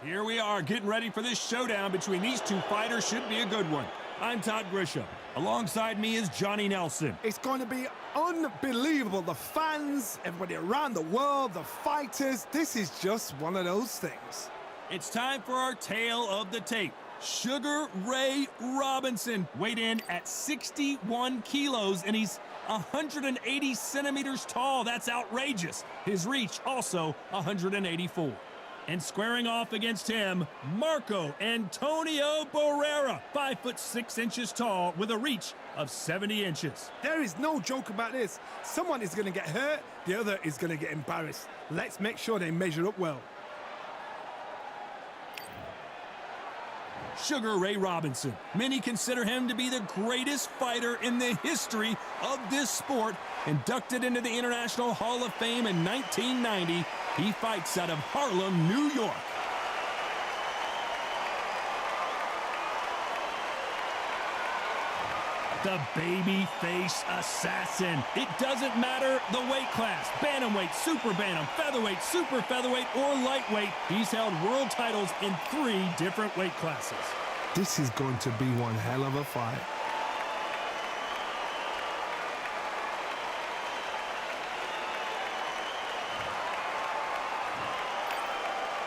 Here we are getting ready for this showdown between these two fighters. Should be a good one. I'm Todd Grisham. Alongside me is Johnny Nelson. It's going to be unbelievable. The fans, everybody around the world, the fighters. This is just one of those things. It's time for our tale of the tape. Sugar Ray Robinson weighed in at 61 kilos, and he's 180 centimeters tall. That's outrageous. His reach also 184. And squaring off against him, Marco Antonio Barrera, 5'6" tall with a reach of 70 inches. There is no joke about this. Someone is going to get hurt, the other is going to get embarrassed. Let's make sure they measure up well. Sugar Ray Robinson. Many consider him to be the greatest fighter in the history of this sport. Inducted into the International Hall of Fame in 1990, he fights out of Harlem, New York. The babyface assassin. It doesn't matter the weight class. Bantamweight, super bantam, featherweight, super featherweight, or lightweight. He's held world titles in 3 different weight classes. This is going to be one hell of a fight.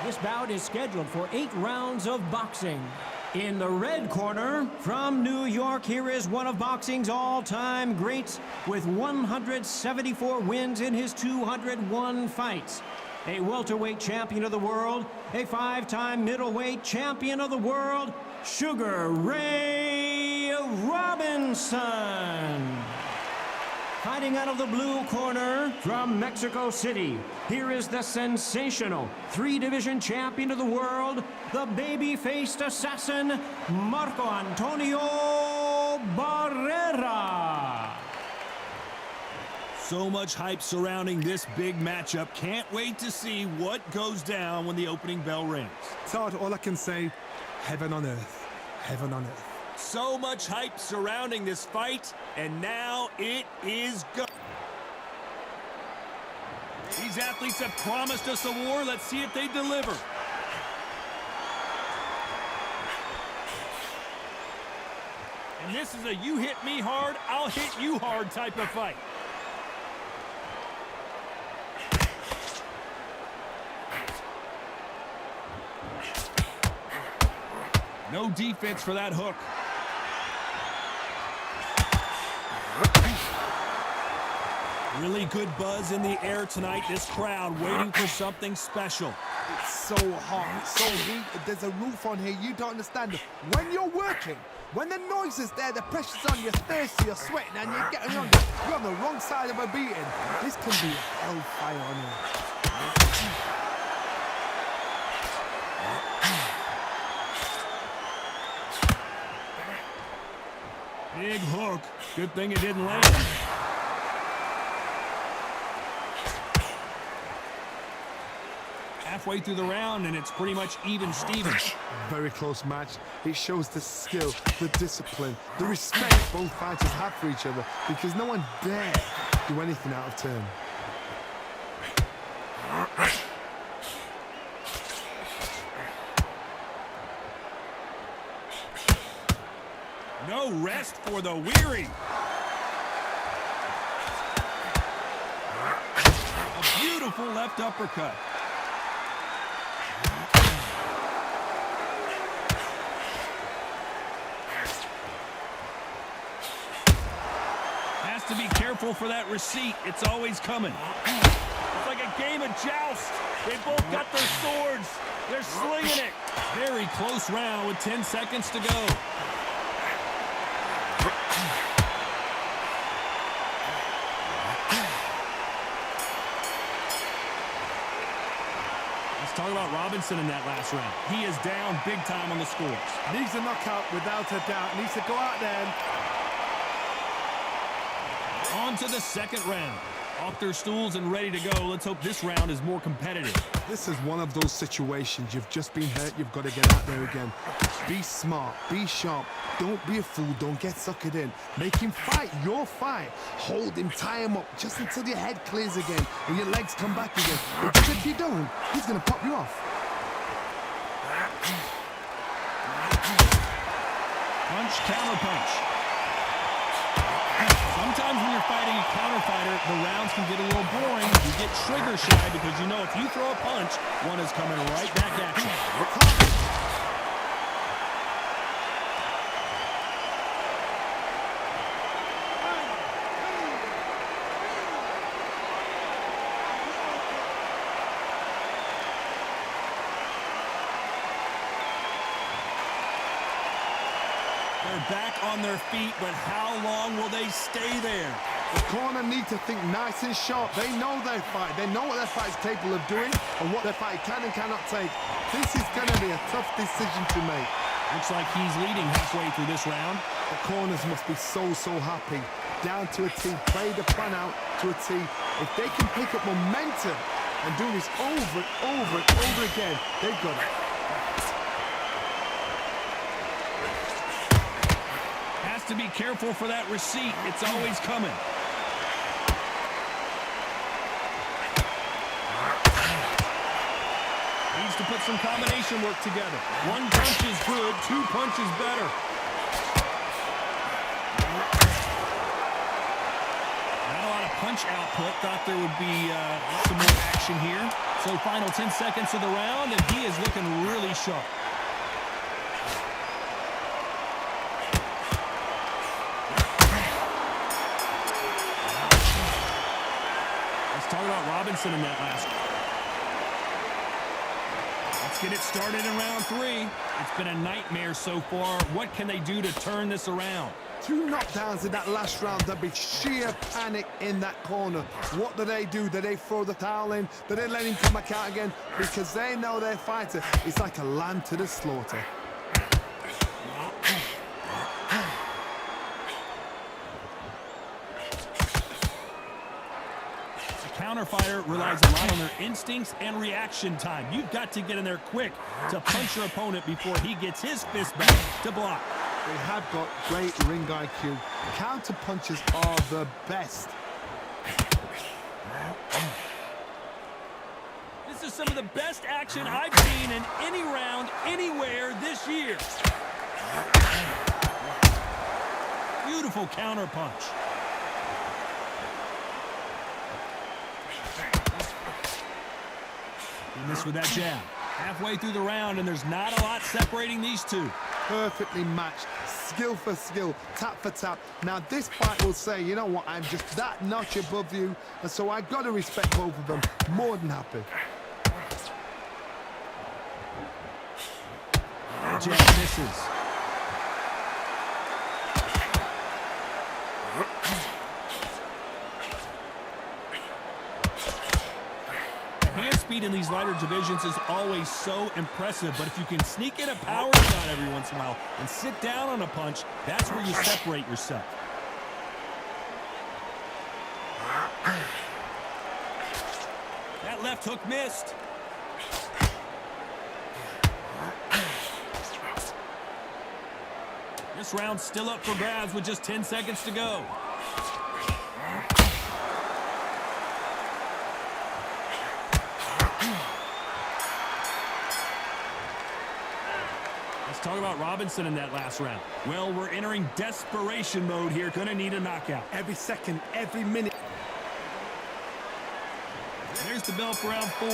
This bout is scheduled for 8 rounds of boxing. In the red corner, from New York, here is one of boxing's all-time greats with 174 wins in his 201 fights. A welterweight champion of the world, a 5-time middleweight champion of the world, Sugar Ray Robinson. Fighting out of the blue corner from Mexico City, here is the sensational 3-division champion of the world, the baby-faced assassin, Marco Antonio Barrera. So much hype surrounding this big matchup. Can't wait to see what goes down when the opening bell rings. Todd, all I can say, heaven on earth, heaven on earth. So much hype surrounding this fight, and now it is go. These athletes have promised us a war. Let's see if they deliver. And this is a you hit me hard, I'll hit you hard type of fight. No defense for that hook. Really good buzz in the air tonight. This crowd waiting for something special. It's so hot, it's so heated. There's a roof on here, you don't understand. When you're working, when the noise is there, the pressure's on, you're thirsty, you're sweating, and you're getting on. You're on the wrong side of a beating. This can be hellfire on here. Big hook. Good thing it didn't land. Halfway through the round, and it's pretty much even Steven. Very close match. It shows the skill, the discipline, the respect both fighters have for each other, because no one dare do anything out of turn. No rest for the weary. A beautiful left uppercut. Has to be careful for that receipt. It's always coming. It's like a game of joust. They both got their swords. They're slinging it. Very close round with 10 seconds to go. Talk about Robinson in that last round. He is down big time on the scores. Needs a knockout without a doubt. Needs to go out there. On to the second round. Off their stools and ready to go. Let's hope this round is more competitive. This is one of those situations. You've just been hurt. You've got to get out there again. Be smart. Be sharp. Don't be a fool. Don't get suckered in. Make him fight your fight. Hold him. Tie him up just until your head clears again and your legs come back again. Because if you don't, he's going to pop you off. Punch, counter punch. Sometimes when you're fighting a counter fighter, the rounds can get a little boring. You get trigger shy because you know if you throw a punch, one is coming right back at you. They're back on their feet, but how long will they stay there? The corner need to think nice and sharp. They know their fight. They know what their fight is capable of doing and what their fight can and cannot take. This is going to be a tough decision to make. Looks like he's leading halfway through this round. The corners must be so happy. Down to a T. Play the plan out to a T. If they can pick up momentum and do this over and over and over again, they've got it. To be careful for that receipt. It's always coming. Needs to put some combination work together. One punch is good, two punches better. Not a lot of punch output. Thought there would be some more action here. So final 10 seconds of the round, and he is looking really sharp. Talk about Robinson in that last one. Let's get it started in round 3. It's been a nightmare so far. What can they do to turn this around? 2 knockdowns in that last round. There'll be sheer panic in that corner. What do? Do they throw the towel in? Do they let him come back out again? Because they know their fighter is like a lamb to the slaughter. Counter fighter relies a lot on their instincts and reaction time. You've got to get in there quick to punch your opponent before he gets his fist back to block. They have got great ring IQ. Counter punches are the best. This is some of the best action I've seen in any round anywhere this year. Beautiful counter punch. He missed with that jab. Halfway through the round, and there's not a lot separating these two. Perfectly matched. Skill for skill. Tap for tap. Now, this fight will say, you know what, I'm just that notch above you, and so I've got to respect both of them. More than happy. That jab misses. Speed in these lighter divisions is always so impressive, but if you can sneak in a power shot every once in a while and sit down on a punch, that's where you separate yourself. That left hook missed. This round's still up for grabs with just 10 seconds to go. Talk about Robinson in that last round. Well, we're entering desperation mode here. Gonna need a knockout. Every second, every minute. There's the bell for round 4.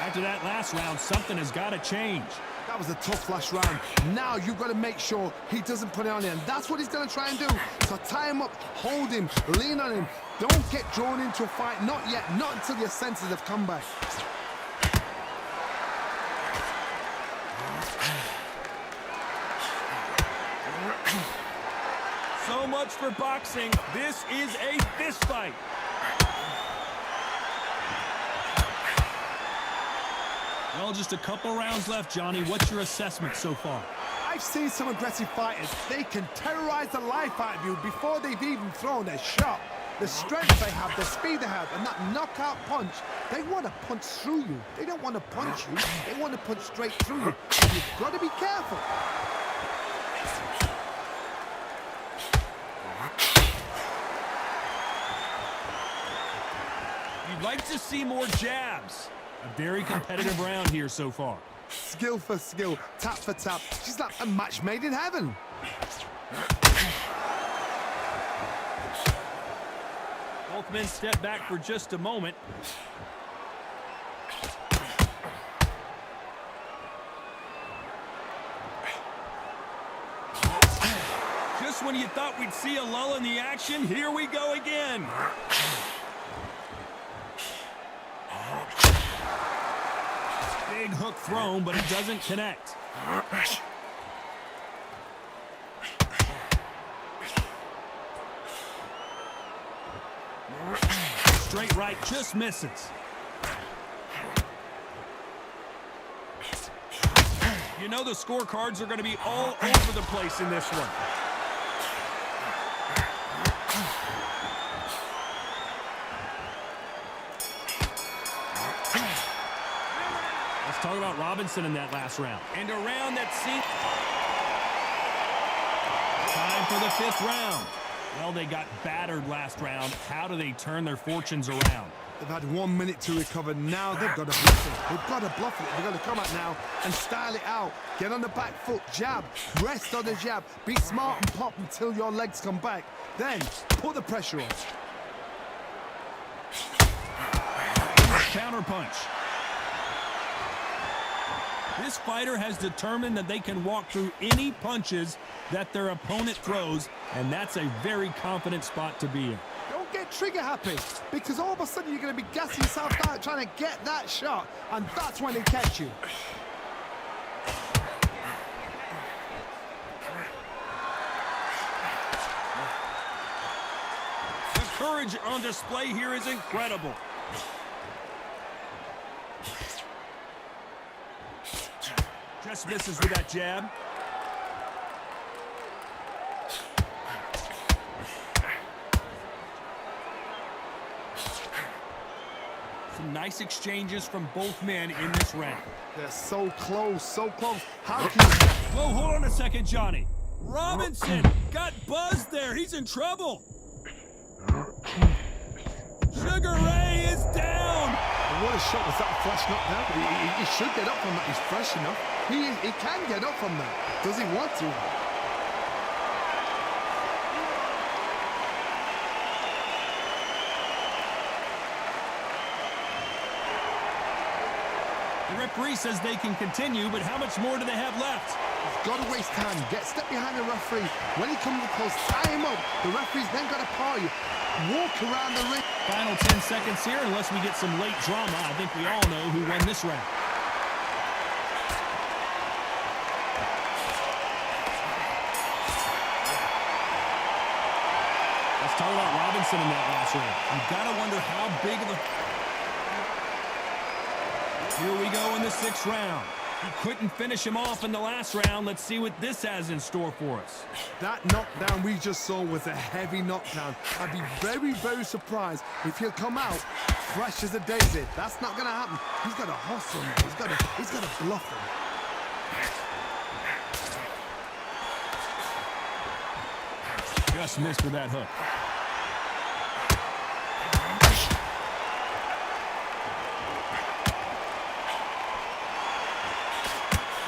After that last round, something has got to change. That was a tough last round. Now you've got to make sure he doesn't put it on him. That's what he's going to try and do. So tie him up, hold him, lean on him. Don't get drawn into a fight. Not yet. Not until your senses have come back. So much for boxing. This is a fist fight. Well, just a couple rounds left, Johnny. What's your assessment so far? I've seen some aggressive fighters. They can terrorize the life out of you before they've even thrown their shot. The strength they have, the speed they have, and that knockout punch, they want to punch through you. They don't want to punch you. They want to punch straight through you. And you've got to be careful. You'd like to see more jabs. A very competitive round here so far. Skill for skill, tap for tap. She's like a match made in heaven. Both men step back for just a moment. Just when you thought we'd see a lull in the action, here we go again. Big hook thrown, but it doesn't connect. Straight right just misses. You know the scorecards are going to be all over the place in this one. Let's talk about Robinson in that last round. And around that seat. Time for the 5th round. Well, they got battered last round. How do they turn their fortunes around? They've had 1 minute to recover. Now they've got to bluff it. They've got to bluff it. They've got to come out now and style it out. Get on the back foot, jab, rest on the jab. Be smart and pop until your legs come back. Then put the pressure on. Counter punch. This fighter has determined that they can walk through any punches that their opponent throws, and that's a very confident spot to be in. Don't get trigger happy, because all of a sudden you're going to be gassing yourself out trying to get that shot, and that's when they catch you. The courage on display here is incredible. Just misses with that jab. Some nice exchanges from both men in this round. They're so close, so close. How can you... Whoa, hold on a second, Johnny. Robinson got buzzed there. He's in trouble. Sugar Ray is down. What a shot was that flash knockdown? He should get up from that. He's fresh enough. He can get up from that. Does he want to? The referee says they can continue, but how much more do they have left? He's got to waste time. Step behind the referee. When he comes close, tie him up. The referee's then got to paw you. Walk around the ring. Final 10 seconds here, unless we get some late drama. I think we all know who won this round. Let's talk about Robinson in that last round. You've got to wonder how big of a... Here we go in the 6th round. He couldn't finish him off in the last round. Let's see what this has in store for us. That knockdown we just saw was a heavy knockdown. I'd be very, very surprised if he'll come out fresh as a daisy. That's not going to happen. He's got to hustle him. He's got to bluff him. Just missed with that hook.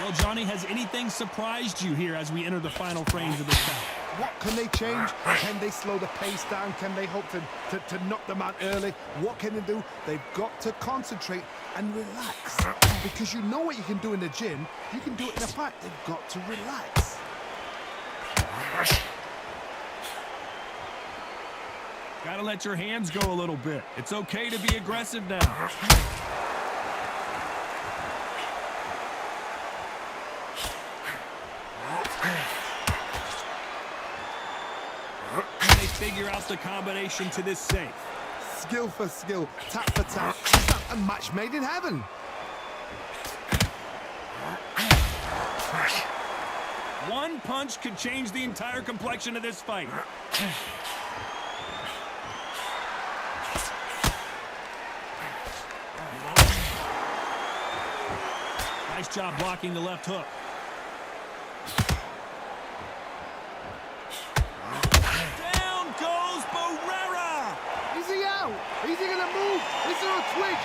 Well, Johnny, has anything surprised you here as we enter the final frames of this bout? What can they change? Can they slow the pace down? Can they hope to knock them out early? What can they do? They've got to concentrate and relax. Because you know what you can do in the gym. You can do it in a fight. They've got to relax. Gotta let your hands go a little bit. It's okay to be aggressive now. They figure out the combination to this safe. Skill for skill, tap for tap. Is that a match made in heaven? One punch could change the entire complexion of this fight. Nice job blocking the left hook. Down goes Barrera. Is he out? Is he gonna move? Is there a twitch?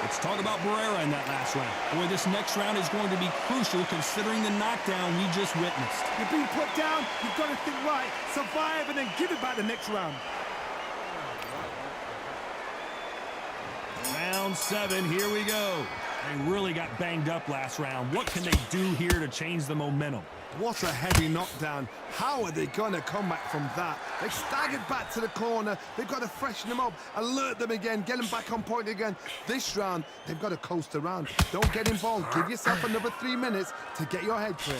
Let's talk about Barrera in that last round. Boy, this next round is going to be crucial considering the knockdown we just witnessed. You're being put down, you've got to think right, survive, and then give it back the next round. Round 7, here we go. They really got banged up last round. What can they do here to change the momentum? What a heavy knockdown. How are they going to come back from that? They staggered back to the corner. They've got to freshen them up, alert them again, get them back on point again. This round, they've got to coast around. Don't get involved. Give yourself another 3 minutes to get your head clear.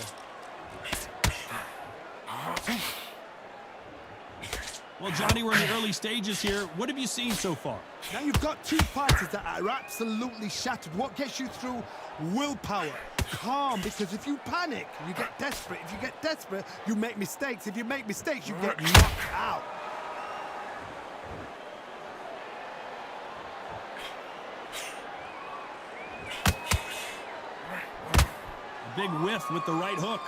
Well, Johnny, we're in the early stages here. What have you seen so far? Now you've got two fighters that are absolutely shattered. What gets you through? Willpower. Calm, because if you panic, you get desperate. If you get desperate, you make mistakes. If you make mistakes, you get knocked out. A big whiff with the right hook.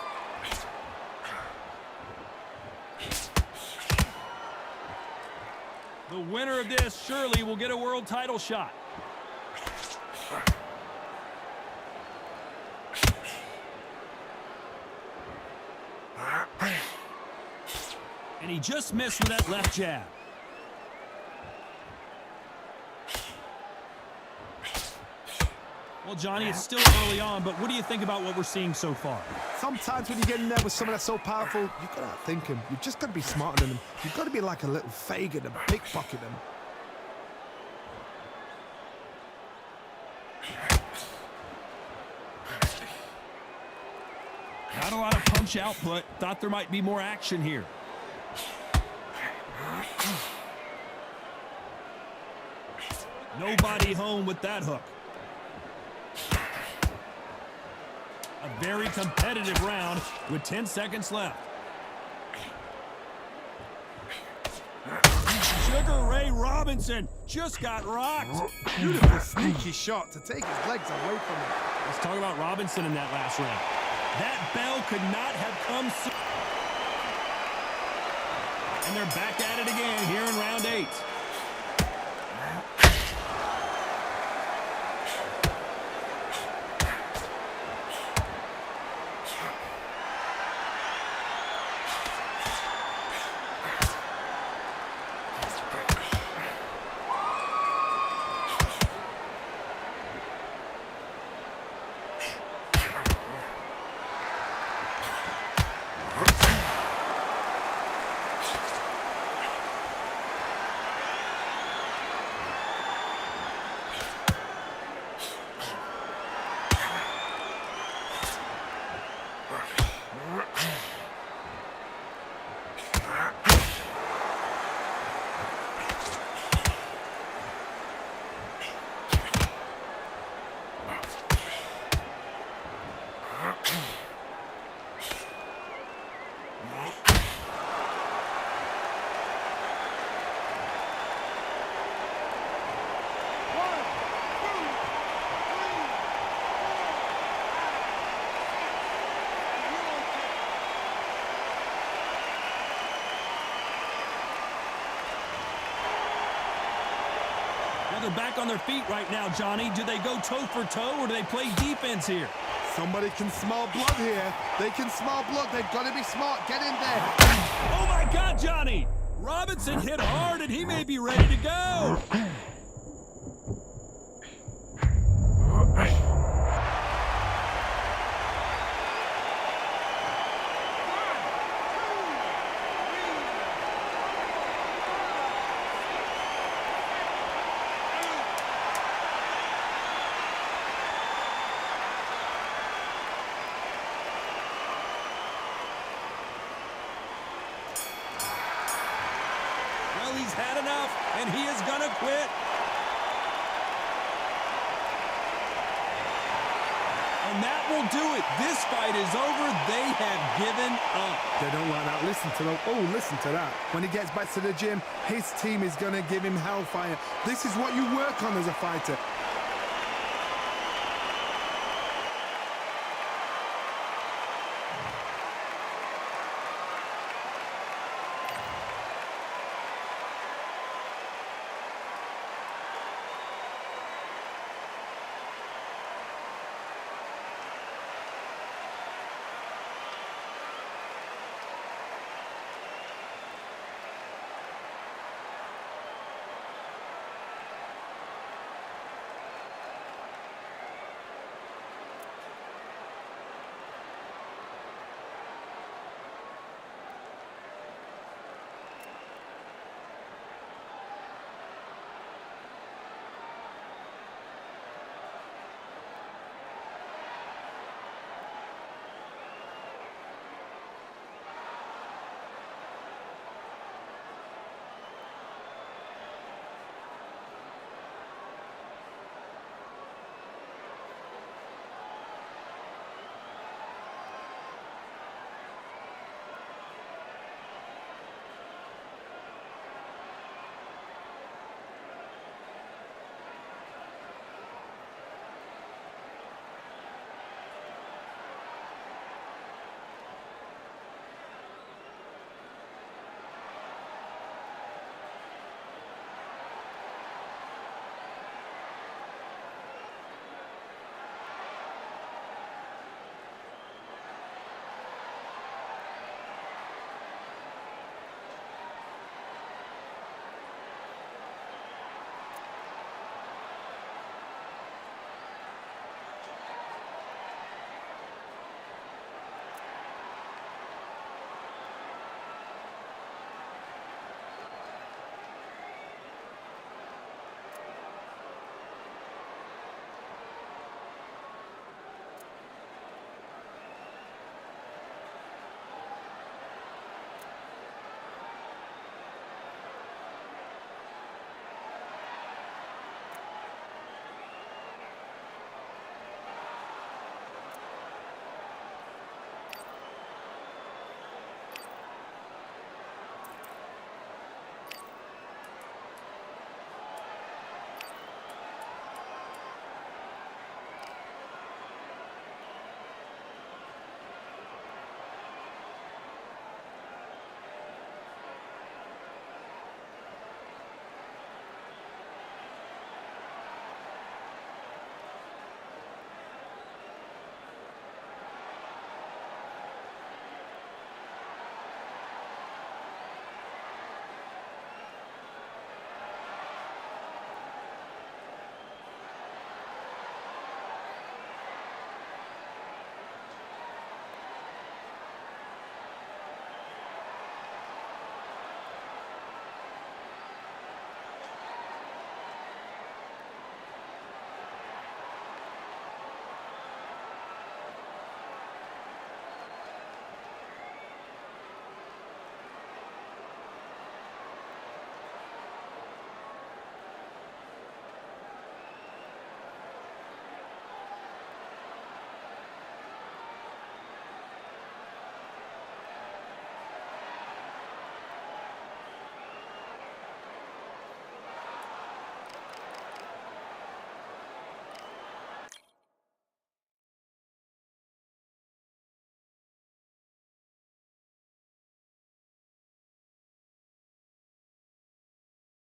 The winner of this surely will get a world title shot. And he just missed with that left jab. Well, Johnny, it's still early on, but what do you think about what we're seeing so far? Sometimes when you get in there with someone that's so powerful, you've got to outthink him. You've just got to be smarter than him. You've got to be like a little Fagin and pickpocket him. Not a lot of punch output. Thought there might be more action here. Nobody home with that hook. A very competitive round with 10 seconds left. Sugar Ray Robinson just got rocked. Beautiful sneaky shot to take his legs away from him. Let's talk about Robinson in that last round. That bell could not have come soon. And they're back at it again here in round 8. They're back on their feet right now, Johnny. Do they go toe for toe or do they play defense here? Somebody can smell blood here. They can smell blood. They've got to be smart. Get in there. Oh, my God, Johnny! Robinson hit hard, and he may be ready to go. Well, he's had enough, and he is gonna quit. And that will do it. This fight is over. They have given up. They don't like that. Listen to them. Oh, listen to that. When he gets back to the gym, his team is going to give him hellfire. This is what you work on as a fighter.